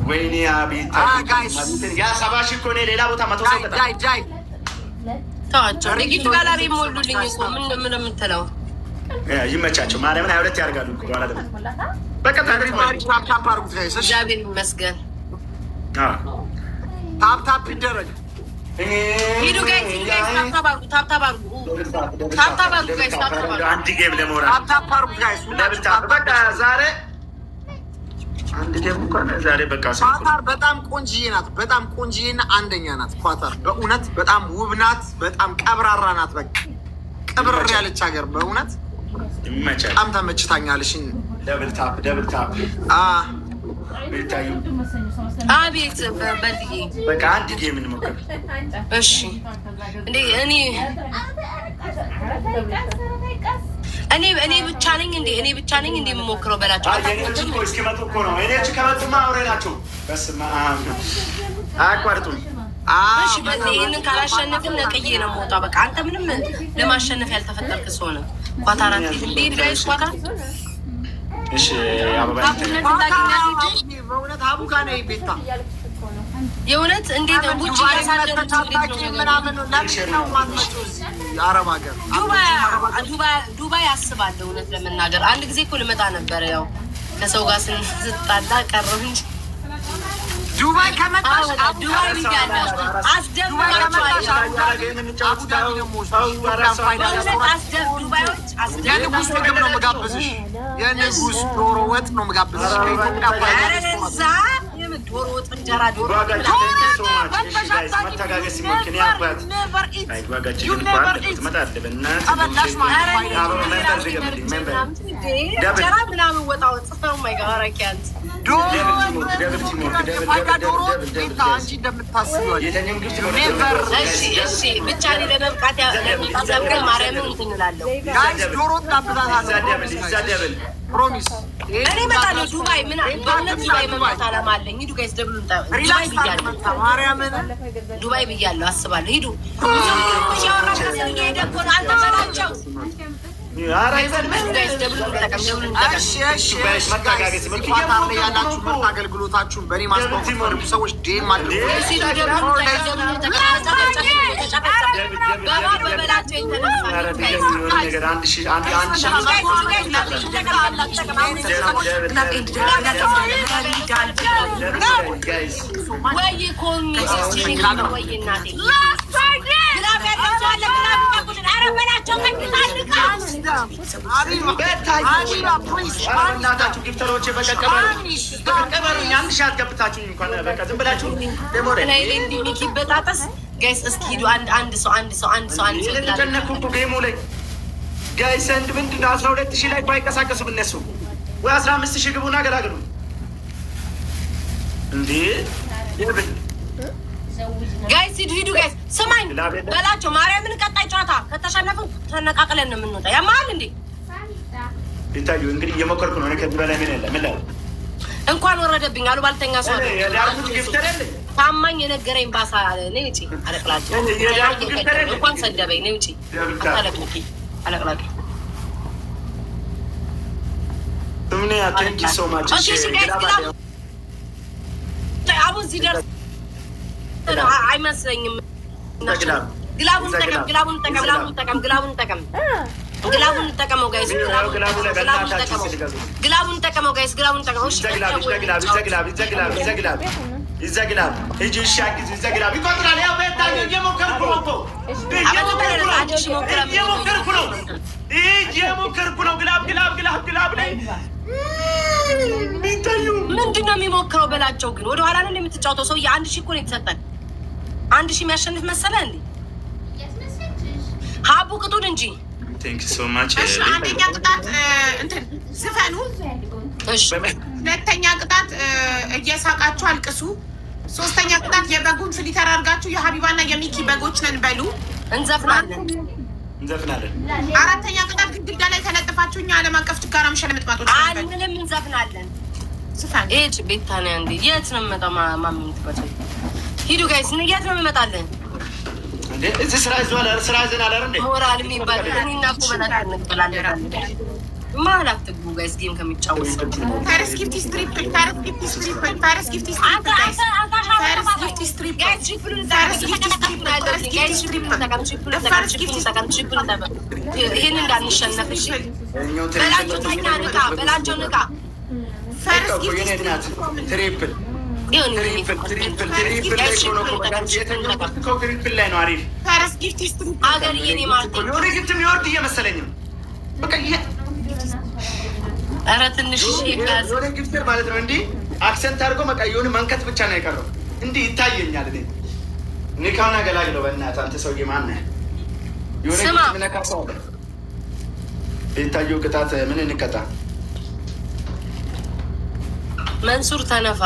ወይኔ አቤት ያ ሰባሽ እኮ ነው። ሌላ ቦታ መቶ ሰው ታቸው ለጊት ጋላሪ ሞሉልኝ እኮ ምን የምትለው ይመቻቸው። ማርያምን 22 ያርጋሉ እኮ በኋላ ደግሞ በቃ ታፕ አድርጉት ጋይስ። እግዚአብሔር ይመስገን። ታፕ ይደረግ። ሂዱ ጋይስ ታፕ አድርጉ ጋይስ። አንድ ጌም ለሞራል ታፕ አድርጉ ጋይስ። በቃ ዛሬ አንድ ጌም እንኳን ዛሬ በቃ ኳታር በጣም ቆንጂዬ ናት። በጣም ቆንጂዬና አንደኛ ናት ኳታር። በእውነት በጣም ውብ ናት። በጣም ቀብራራ ናት። በቃ ቀብረር ያለች ሀገር በእውነት ይመቻል። በጣም ተመችታኛለሽ። ደብል ታፕ ይታዩ። አቤት በልዬ በቃ አንድ ጌም እንሞክር። እሺ እንዴ እኔ ብቻ ነኝ እንዴ የምሞክረው በላቸው። እስኪመጡ እኮ ነው። እኔ ከመጡማ አውሬ ናቸው። በስመ አብ አያቋርጡም። እሺ በዚህ ይህንን ካላሸነፍን ነቅዬ ነው የምወጣው። በቃ አንተ ምንም ለማሸነፍ ያልተፈጠርክ ሰው ነው። ኳታራት ሄድ ጋይስ ኳታር። እሺ አበባ በእውነት አቡካ ነው ቤታ የእውነት እንዴት ነው ቡጭ ያሳደረች ምናምን ነው ለምንድነው ማንመጪው እዚህ አረብ ሀገር ዱባይ አስባለሁ። እውነት ለመናገር አንድ ጊዜ እኮ ልመጣ ነበረ። ያው ከሰው ጋር ስንጣላ ቀረሁ እንጂ ዱባይ ከመጣሽ ዱባይ ብያለሁ። የንጉስ ምግብ ነው የምጋብዝሽ። የንጉስ ዶሮ ወጥ ነው የምጋብዝሽ። ዶሮ ወጥ፣ እንጀራ፣ ዶሮ ምናምን ወጣ ወጥ ብቻ ለመብቃት ማርያምን እንትንላለሁ። ፕሮሚስ እኔ እመጣለሁ ዱባይ። በእውነት ዱባይ መምጣት አላማ አለኝ። ሂዱ ጋይስ ደብሉ ዱባይ ብያለሁ አስባለሁ። ሂዱ አገልግሎታችሁን በእኔ ማስታወቅ ሰዎች ዴም አድርጉ። ጋይስ እስኪ ሂዱ። አንድ ሰው ጋይስ አንድ ምንድን ነው 12,000 ላይ ባይቀሳቀሱ ብነሱ ወይ 15,000 ግቡና ገላግሉ እንዴ! ጋይስ ሂዱ ጋይስ ስማኝ በላቸው። ማርያምን ቀጣይ ጨዋታ ከተሸነፍን ተነቃቅለን ነው የምንወጣው። ያማል እንዴ ይታዩ። እንግዲህ እየሞከርኩ ነው። ከዚህ በላይ ምን ያለ ምን ላይ እንኳን ወረደብኝ አሉ ባልተኛ ሰው ታማኝ የነገረኝ ባሳ ነው እጪ አለቅላጭ እንኳን ሰደበኝ ነው እጪ አለቅላጭ አለቅላጭ ምን ያ ቴንኪ ሶ ማች አቡን ሲደርስ አይመስለኝም። ግላቡን ተጠቀመው ጋይስ። ግላቡን ተጠቀመው ጋይስ። ይዘግላል እጂ ሻጊዝ ይዘግላል ይቆጥራል። ያው በታኝ እየሞከርኩ ነው። ግላብ ላይ ምንድን ነው የሚሞክረው በላቸው። ግን ወደ ኋላ ነው የምትጫወተው። ሰውዬ 1,000 እኮ ነው የተሰጠን። 1,000 የሚያሸንፍ መሰለህ እንዴ? ሀቡ ቅጡን እንጂ። ቴንክ ሶ ማች። አንደኛ ቅጣት እንትን ዝፈኑ። ሁለተኛ ቅጣት እየሳቃችሁ አልቅሱ። ሶስተኛ ቅጣት የበጉን ፍሊተር አድርጋችሁ የሀቢባና የሚኪ በጎች ነን በሉ። እንዘፍናለን። አራተኛ ቅጣት ግድግዳ ላይ ተለጥፋችሁ እኛ ዓለም አቀፍ ችጋራ መሸለምጥማጦች አንልም፣ እንዘፍናለን። ኤጭ ቤታንያ እንዴ የት ነው የምመጣው? ማምንትበት ሂዱ ጋይስ፣ የት ነው የምመጣለን? እዚህ ስራ ይዟል። ስራ ይዘን አላረ እንዴ ሞራል የሚባል እኔና እኮ በላት እንቀበላለን። ማለት ትጉ ጋይስ ጌም ከሚጫወት ፓሪስ ጊፍት ስትሪፕ ፓሪስ ጊፍት ስትሪፕ ፓሪስ ጊፍት ስትሪፕ ፓሪስ ጊፍት ስትሪፕ ፓሪስ ጊፍት ስትሪፕ ይሄን እንዳንሸነፍ እሺ። በላቸው ተኛ ንቃ በላቸው ንቃ ፓሪስ ጊፍት ትሪፕል ትሪፕል ላይ ነው አሪፍ ፓሪስ ጊፍት ስትሪፕ አገር የኔ ማለት የሆነ ግፍት የሚወርድ እየመሰለኝ ነው። በቃ ኧረ ትንሽ ይባዝ የሆነ ግፍትር ማለት ነው። እንዲህ አክሰንት አድርጎ በቃ የሆነ መንከት ብቻ ነው የቀረው። እንዲህ ይታየኛል። እኔ ኒካውን አገላግለው በእናትህ አንተ ሰውዬ ማነህ? የሆነ ግፍት ምነካ ሰው የታየው ቅጣት ምን እንቀጣ? መንሱር ተነፋ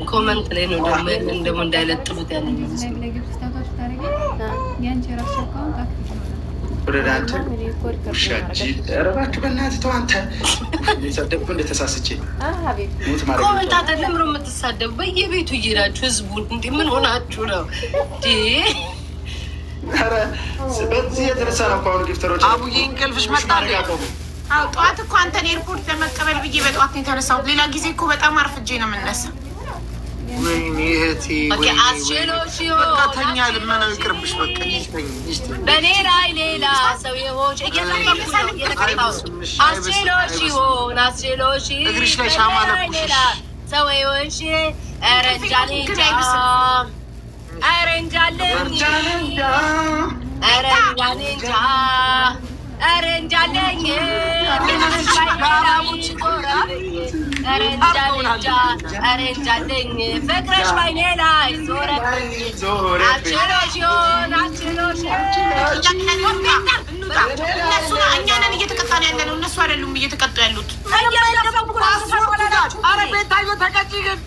ኮመንት ላይ ነው ደግሞ እንዳይለጥፉት ያለ ረባችሁ በእናትህ ተው አንተ የሰደብኩ እንደተሳስቼ ኮመንት አይደለም ነው የምትሳደቡ በየቤቱ እየሄዳችሁ ህዝቡን እንዲህ ምን ሆናችሁ ነው? በዚህ የተነሳ ነው እኮ አሁን ጊፍተሮች አቡዬ እንቅልፍሽ መጣ። ጠዋት እኮ አንተን ኤርፖርት ለመቀበል ብዬ በጠዋት ነው የተነሳሁት። ሌላ ጊዜ እኮ በጣም አርፍጄ ነው የምነሳው። ወይኔ እህቴ በቃተኛ ልመናው ይቅርብሽ። በቃ በኔ ላይ ሌላ ሰው የሆንሽ አስችሎሽ ይሆን አስችሎሽ እግርሽ ላይ ሻማ ለኩሽ ሰው የሆንሽ ኧረ እንጃ ኧረ እንጃለኝ ኧረ እንጃ ኧረ እንጃለኝ ኧረ እንጃለኝ ፍቅርሽ ባይኔ ላይ ዞረብኝ አችሎሽ ይሆን አችሎሽ እኛ ነን እየተቀጣን ያለ ነው፣ እነሱ አይደሉም እየተቀጡ ያሉት። ኧረ ቤታዮ ተቀጪ ግን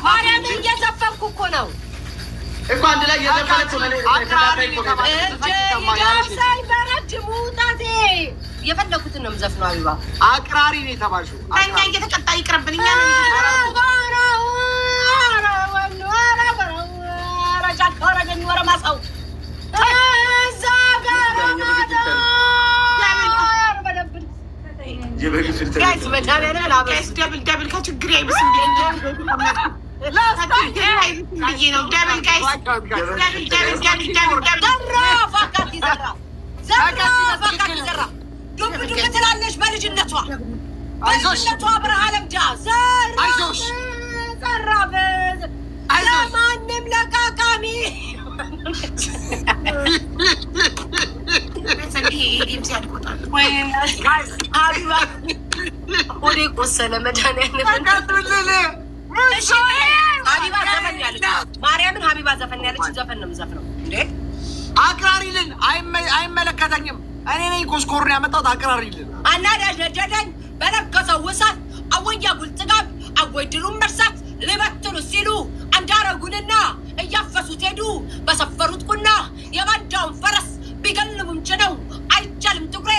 ማርያምን እየዘፈንኩ እኮ ነው እኮ አንድ ላይ የፈለኩትን ነው የምዘፍነው። አቢባ አቅራሪ ነው የተባልሽው። እኛ እየተቀጣ ይቅርብን። እኛ ደብል ከችግር አይብስም ብዬ ነው። ደብል ጋይስ ዱብ ትላለች በልጅነቷ ብርሃለም ጃ ዘራፍ ለማንም ለቃቃሚ ወደ ቆሰለ መድኃኒዓለም ሀቢባ ዘፈን ያለች ማርያምን ሀቢባ ዘፈን ያለች ዘፈን ነው የምዘፍነው። እንዴ አቅራሪልን አይመለከተኝም። እኔ ነኝ ኮስኮርን ያመጣሁት። አቅራሪልን አናዳጅ ነደደኝ በለከሰው ውሳት አወያ ጉልጥጋብ አወይ ድሩን መርሳት ሊበትኑ ሲሉ አንዳረጉንና እያፈሱት ሄዱ በሰፈሩት ቁና የባንዳውን ፈረስ ቢገልቡም ጭነው አይቻልም ትግሬ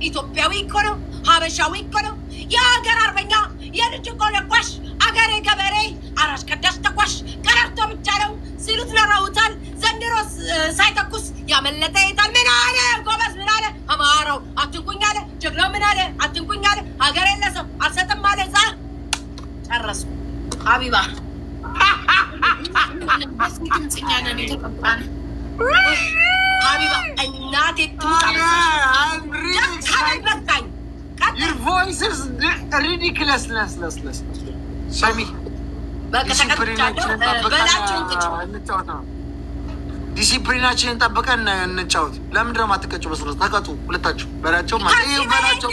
ኢትዮጵያዊ እኮ ነው ሀበሻዊ እኮ ነው የሀገር አርበኛ የልጅ ቆለቋሽ አገሬ ገበሬ አራሽ ቀዳሽ ተኳሽ ቀረርቶ ብቻ ነው ሲሉት ነረውታል። ዘንድሮ ሳይተኩስ ያመለጠ ይታል። ምን አለ ጎበዝ ምን አለ አማራው አትንኩኝ አለ ጀግናው ምን አለ አትንኩኝ አለ ሀገር የለሰው አልሰጥም አለ። ዛ ጨረሱ። ሀቢባ ድምፅኛ ነን የተቀባን ሀቢባ እናቴ ትሙጣ በቃኝ። Your voice is ridiculous. ሰሚ ዲሲፕሊናችንን ጠብቀን እንጫወት። ለምንድን ነው የማትቀጭው? በስርዓት ተቀጡ ሁለታችሁ። በላቸው በላቸው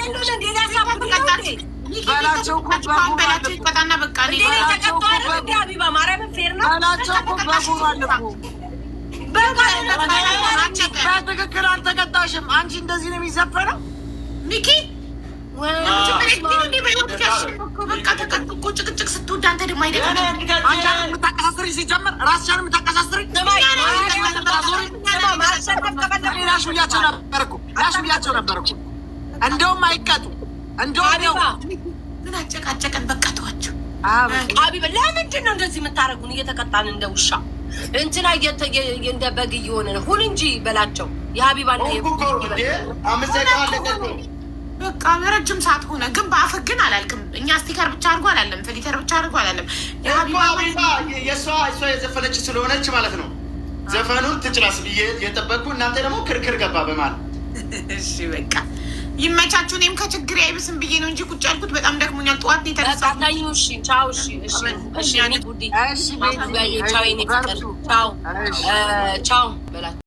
በትክክል አልተቀጣሽም። አንቺ እንደዚህ ነው የሚዘፈነው ሚኪ ጭቅጭቅ ስትወድ አንተ ደግሞ የምታቀሳስሪ ሲጀምር ራስሽን የምታቀሳስሪ ላሽ ብያቸው ነበር እኮ እንደውም አይቀጡ እንደውም ምን አጨቃጨቀን? በቃ ተዋቸው። ሀቢባ ለምንድን ነው እንደዚህ የምታደርጉን? እየተቀጣን እንደ ውሻ እንትና እንደ በግ እየሆነ ነው። ሁን እንጂ በላቸው። የሀቢባ በቃ ረጅም ሰዓት ሆነ፣ ግን በአፍህ ግን አላልክም። እኛ ስቲከር ብቻ አድርጎ አላለም፣ ፍሊተር ብቻ አድርጎ አላለም። የእሷ የዘፈነች ስለሆነች ማለት ነው ዘፈኑን ትጭራስ ብዬ የጠበቅኩ፣ እናንተ ደግሞ ክርክር ገባ በማለት። እሺ በቃ ይመቻችሁ። እኔም ከችግር አይብስም ብዬ ነው እንጂ ቁጭ ያልኩት በጣም ደክሞኛል። ጠዋት የተነሳሁት። ቻው። እሺ ቻው በላቸው።